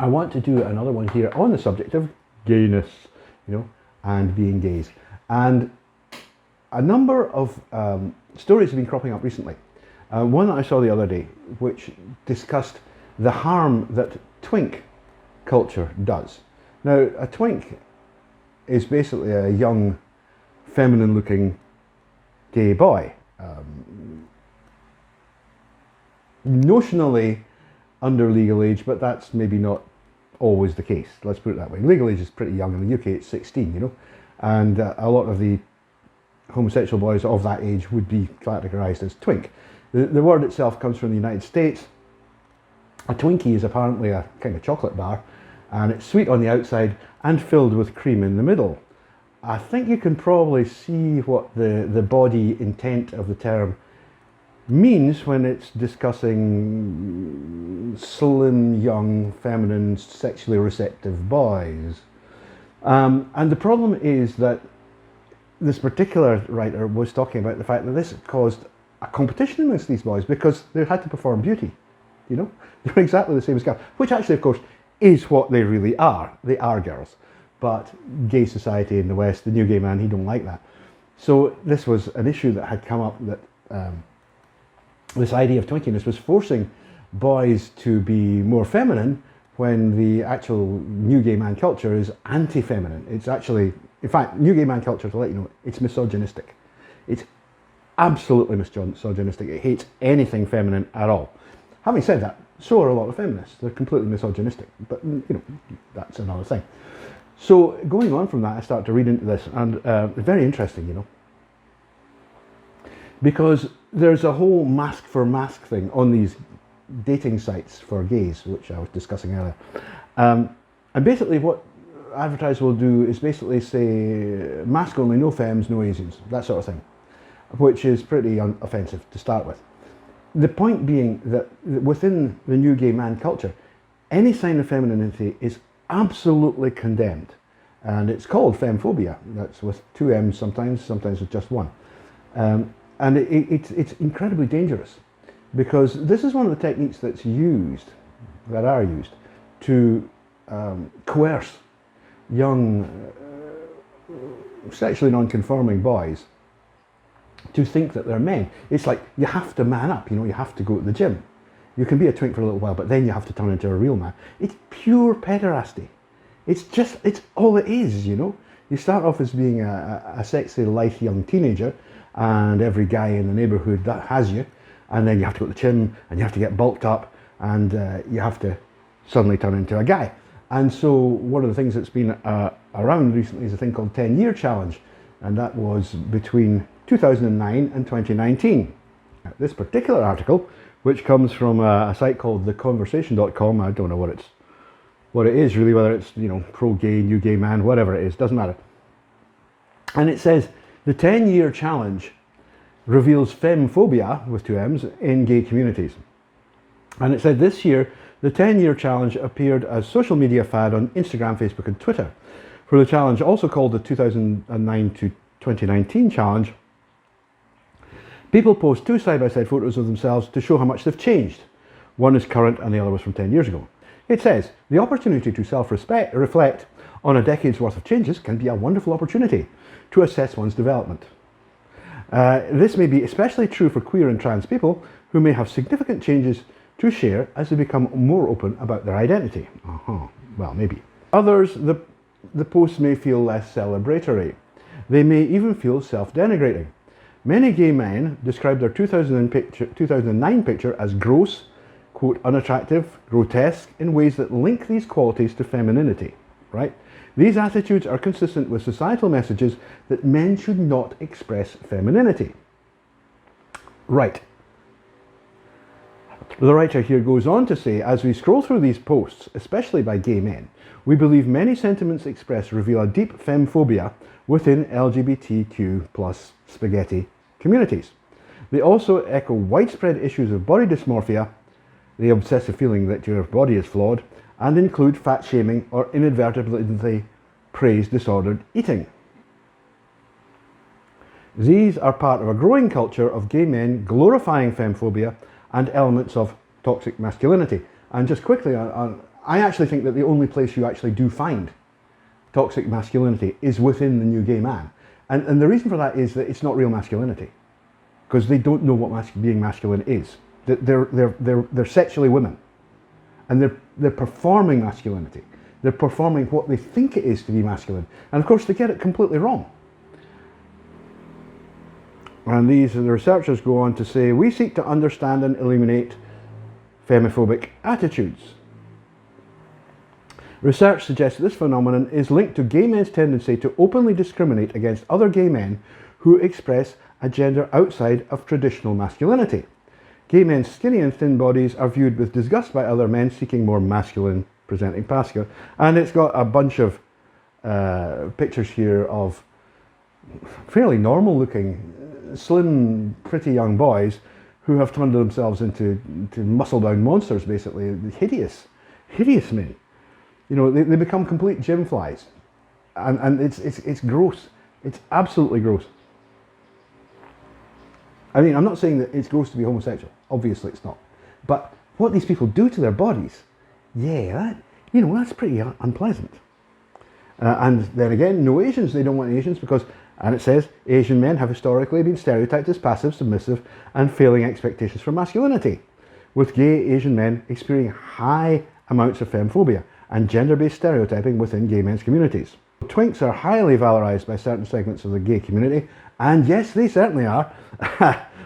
I want to do another one here on the subject of gayness, you know, and being gays. And a number of stories have been cropping up recently. One that I saw the other day, which discussed the harm that twink culture does. Now, a twink is basically a young, feminine-looking gay boy. Notionally under legal age, but that's maybe not always the case. Let's put it that way. Legal age is pretty young. In the UK, it's 16, you know, and a lot of the homosexual boys of that age would be categorised as twink. The word itself comes from the United States. A Twinkie is apparently a kind of chocolate bar, and it's sweet on the outside and filled with cream in the middle. I think you can probably see what the body intent of the term means when it's discussing slim, young, feminine, sexually receptive boys. And the problem is that this particular writer was talking about the fact that this caused a competition amongst these boys because they had to perform beauty, you know? They're exactly the same as girls, which actually, of course, is what they really are. They are girls. But gay society in the West, the new gay man, he don't like that. So this was an issue that had come up, that this idea of twinkiness was forcing boys to be more feminine when the actual new gay man culture is anti-feminine. It's actually, in fact, new gay man culture, to let you know, it's misogynistic. It's absolutely misogynistic. It hates anything feminine at all. Having said that, so are a lot of feminists. They're completely misogynistic, but you know, that's another thing. So going on from that, I start to read into this, and very interesting, you know, because there's a whole mask for mask thing on these dating sites for gays, which I was discussing earlier. And basically what advertisers will do is basically say, mask only, no femmes, no Asians, that sort of thing, which is pretty offensive to start with. The point being that within the new gay man culture, any sign of femininity is absolutely condemned. And it's called femmephobia. That's with two M's sometimes with just one. And it's incredibly dangerous, because this is one of the techniques that are used to coerce young, sexually non-conforming boys to think that they're men. It's like, you have to man up, you know, you have to go to the gym. You can be a twink for a little while, but then you have to turn into a real man. It's pure pederasty. It's all it is, you know. You start off as being a sexy, lithe young teenager, and every guy in the neighbourhood that has you, and then you have to go to the gym, and you have to get bulked up, and you have to suddenly turn into a guy. And so one of the things that's been around recently is a thing called 10-year challenge, and that was between 2009 and 2019. This particular article, which comes from a site called theconversation.com, I don't know what it is really, whether it's, you know, pro-gay, new gay man, whatever it is, doesn't matter. And it says, the 10-year challenge reveals femmephobia, with two M's, in gay communities. And it said this year, the 10-year challenge appeared as social media fad on Instagram, Facebook and Twitter. For the challenge, also called the 2009 to 2019 challenge, people post two side-by-side photos of themselves to show how much they've changed. One is current and the other was from 10 years ago. It says, the opportunity to reflect on a decade's worth of changes can be a wonderful opportunity to assess one's development. This may be especially true for queer and trans people who may have significant changes to share as they become more open about their identity. Well, maybe. Others, the posts may feel less celebratory. They may even feel self-denigrating. Many gay men describe their 2009 picture as gross, quote, unattractive, grotesque, in ways that link these qualities to femininity, right? These attitudes are consistent with societal messages that men should not express femininity. Right. The writer here goes on to say, as we scroll through these posts, especially by gay men, we believe many sentiments expressed reveal a deep femmephobia within LGBTQ plus spaghetti communities. They also echo widespread issues of body dysmorphia, the obsessive feeling that your body is flawed, and include fat shaming or inadvertently praise disordered eating. These are part of a growing culture of gay men glorifying femmephobia and elements of toxic masculinity. And just quickly, I actually think that the only place you actually do find toxic masculinity is within the new gay man. And the reason for that is that it's not real masculinity, because they don't know what being masculine is. They're sexually women, and they're performing masculinity. They're performing what they think it is to be masculine. And of course they get it completely wrong. And the researchers go on to say, we seek to understand and eliminate femmephobic attitudes. Research suggests that this phenomenon is linked to gay men's tendency to openly discriminate against other gay men who express a gender outside of traditional masculinity. Gay men's skinny and thin bodies are viewed with disgust by other men seeking more masculine presenting pasture. And it's got a bunch of pictures here of fairly normal looking, slim, pretty young boys who have turned themselves into muscle-bound monsters, basically. Hideous men. You know, they become complete gym flies. And it's gross. It's absolutely gross. I mean, I'm not saying that it's gross to be homosexual. Obviously it's not. But what these people do to their bodies, yeah, that's pretty unpleasant. And then again, no Asians. They don't want Asians because, and it says, Asian men have historically been stereotyped as passive, submissive, and failing expectations for masculinity, with gay Asian men experiencing high amounts of femmephobia and gender-based stereotyping within gay men's communities. Twinks are highly valorised by certain segments of the gay community, and yes, they certainly are,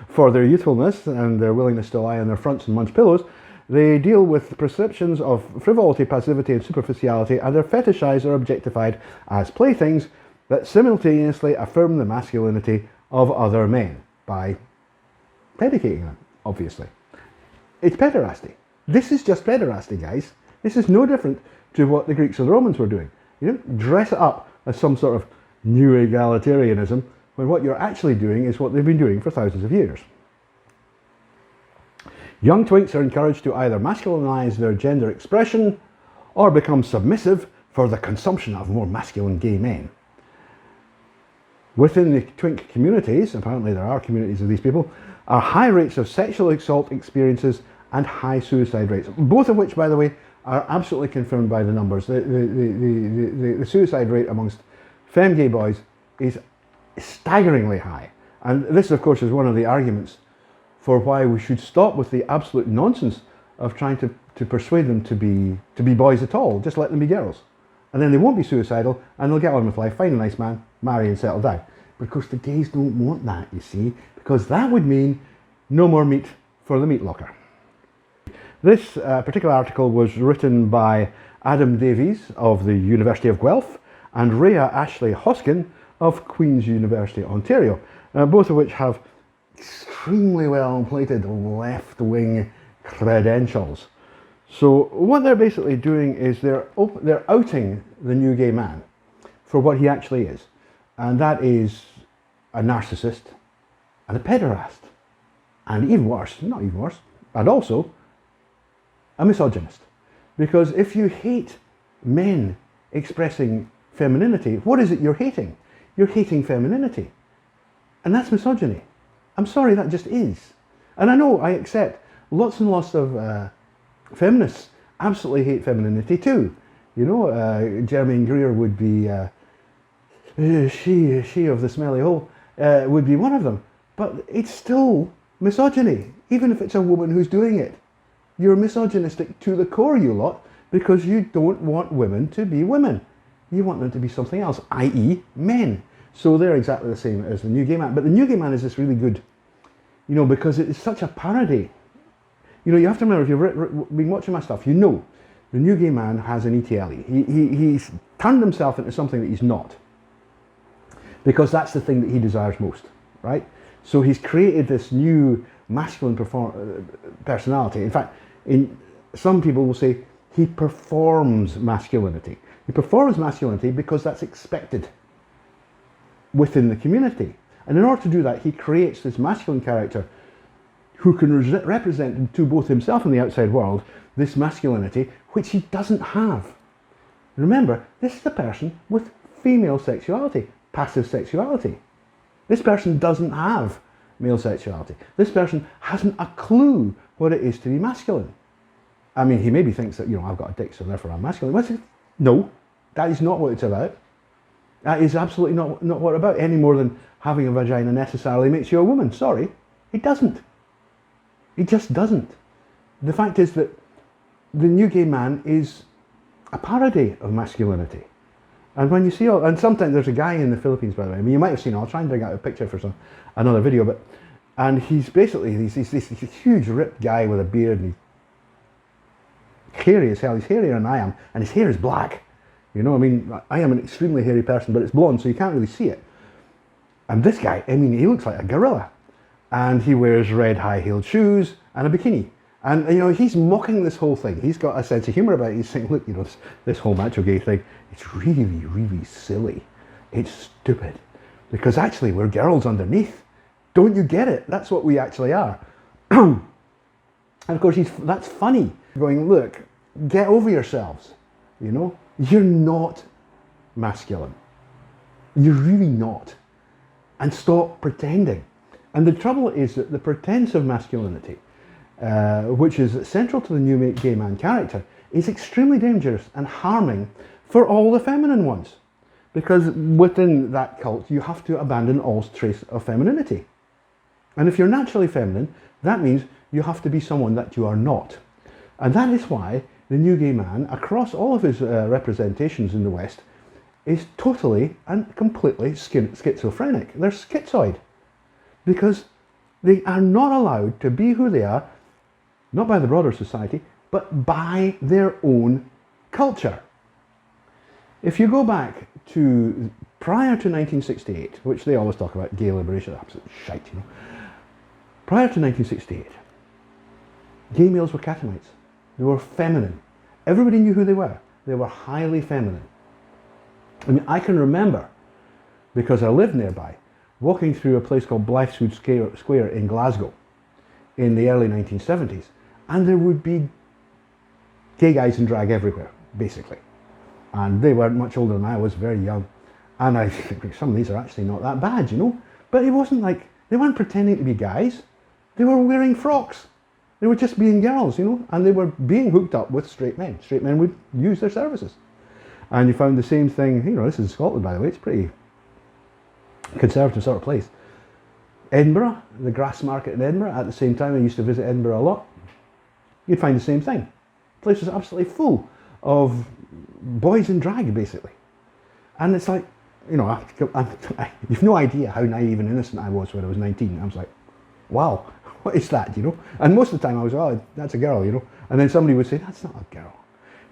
for their youthfulness and their willingness to lie on their fronts and munch pillows. They deal with perceptions of frivolity, passivity, and superficiality, and are fetishised or objectified as playthings that simultaneously affirm the masculinity of other men by pedicating them, obviously. It's pederasty. This is just pederasty, guys. This is no different to what the Greeks and the Romans were doing. You don't dress it up as some sort of new egalitarianism, when what you're actually doing is what they've been doing for thousands of years. Young twinks are encouraged to either masculinise their gender expression or become submissive for the consumption of more masculine gay men. Within the twink communities, apparently there are communities of these people, are high rates of sexual assault experiences and high suicide rates, both of which, by the way, are absolutely confirmed by the numbers. The suicide rate amongst femme gay boys is staggeringly high. And this, of course, is one of the arguments for why we should stop with the absolute nonsense of trying to persuade them to be boys at all. Just let them be girls. And then they won't be suicidal and they'll get on with life, find a nice man, marry and settle down. But of course the gays don't want that, you see, because that would mean no more meat for the meat locker. This particular article was written by Adam Davies of the University of Guelph and Rhea Ashley Hoskin of Queen's University, Ontario, both of which have extremely well-plated left-wing credentials. So what they're basically doing is they're outing the new gay man for what he actually is, and that is a narcissist and a pederast, and even worse, not even worse, and also a misogynist. Because if you hate men expressing femininity, what is it you're hating? You're hating femininity, and that's misogyny. I'm sorry, that just is. And I know, I accept, lots and lots of feminists absolutely hate femininity too. You know, Germaine Greer would be, she of the smelly hole, would be one of them. But it's still misogyny, even if it's a woman who's doing it. You're misogynistic to the core, you lot, because you don't want women to be women. You want them to be something else, i.e. men. So they're exactly the same as the new gay man. But the new gay man is just really good, you know, because it's such a parody. You know, you have to remember, if you've been watching my stuff, you know the new gay man has an ETLE. He's turned himself into something that he's not, because that's the thing that he desires most, right? So he's created this new masculine personality. In fact, some people will say he performs masculinity. He performs masculinity because that's expected within the community. And in order to do that, he creates this masculine character who can represent to both himself and the outside world this masculinity which he doesn't have. Remember, this is a person with female sexuality, passive sexuality. This person doesn't have male sexuality. This person hasn't a clue what it is to be masculine. I mean, he maybe thinks that, you know, I've got a dick, so therefore I'm masculine. What's it? No, that is not what it's about. That is absolutely not what it's about, any more than having a vagina necessarily makes you a woman. Sorry, it doesn't. It just doesn't. The fact is that the new gay man is a parody of masculinity. And when you see and sometimes there's a guy in the Philippines, by the way, I mean, you might have seen, I'll try and dig out a picture for another video, and he's basically, he's this huge ripped guy with a beard, and he's hairy as hell. He's hairier than I am, and his hair is black. You know, I mean, I am an extremely hairy person, but it's blonde, so you can't really see it. And this guy, I mean, he looks like a gorilla. And he wears red high-heeled shoes and a bikini. And, you know, he's mocking this whole thing. He's got a sense of humour about it. He's saying, look, you know, this whole macho gay thing, it's really, really silly. It's stupid. Because actually, we're girls underneath. Don't you get it? That's what we actually are. And of course, that's funny. Going, look, get over yourselves. You know, you're not masculine. You're really not. And stop pretending. And the trouble is that the pretense of masculinity, which is central to the new gay man character, is extremely dangerous and harming for all the feminine ones. Because within that cult, you have to abandon all trace of femininity. And if you're naturally feminine, that means you have to be someone that you are not. And that is why the new gay man, across all of his representations in the West, is totally and completely schizophrenic. They're schizoid. Because they are not allowed to be who they are, not by the broader society, but by their own culture. If you go back to prior to 1968, which they always talk about gay liberation, absolute shite, you know. Prior to 1968, gay males were catamites. They were feminine. Everybody knew who they were. They were highly feminine. I mean, I can remember, because I lived nearby, walking through a place called Blythswood Square in Glasgow in the early 1970s, and there would be gay guys in drag everywhere, basically. And they weren't much older than I was, very young. And I think some of these are actually not that bad, you know. But it wasn't like, they weren't pretending to be guys. They were wearing frocks. They were just being girls, you know, and they were being hooked up with straight men. Straight men would use their services. And you found the same thing, you know, this is Scotland, by the way, it's pretty conservative sort of place. Edinburgh, the grass market in Edinburgh, at the same time I used to visit Edinburgh a lot, you'd find the same thing. The place was absolutely full of boys in drag, basically. And it's like, you know, you've no idea how naive and innocent I was when I was 19. I was like, wow, what is that, you know? And most of the time I was, oh, that's a girl, you know? And then somebody would say, that's not a girl.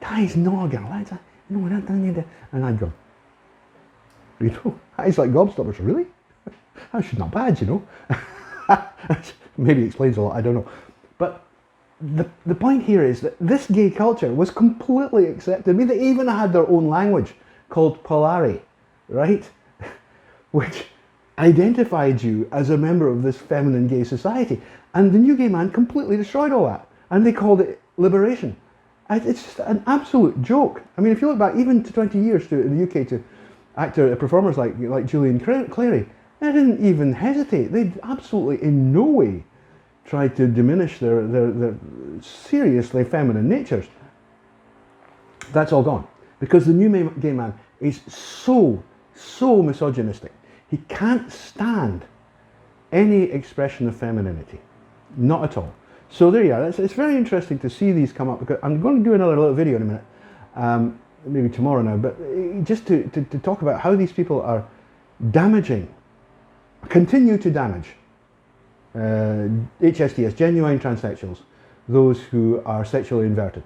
That is not a girl. That's a, no, that doesn't need it. And I'd go, you know, that is like gobstoppers, really? That's not bad, you know? Maybe it explains a lot, I don't know. But the point here is that this gay culture was completely accepted. I mean, they even had their own language called Polari, right? Which identified you as a member of this feminine gay society. And the new gay man completely destroyed all that. And they called it liberation. It's just an absolute joke. I mean, if you look back even to 20 years to in the UK to performers like Julian Clary, they didn't even hesitate. They absolutely in no way tried to diminish their seriously feminine natures. That's all gone. Because the new gay man is so misogynistic. He can't stand any expression of femininity. Not at all. So there you are. It's very interesting to see these come up, because I'm going to do another little video in a minute, maybe tomorrow now, but just to talk about how these people are damaging, continue to damage HSTS, genuine transsexuals, those who are sexually inverted.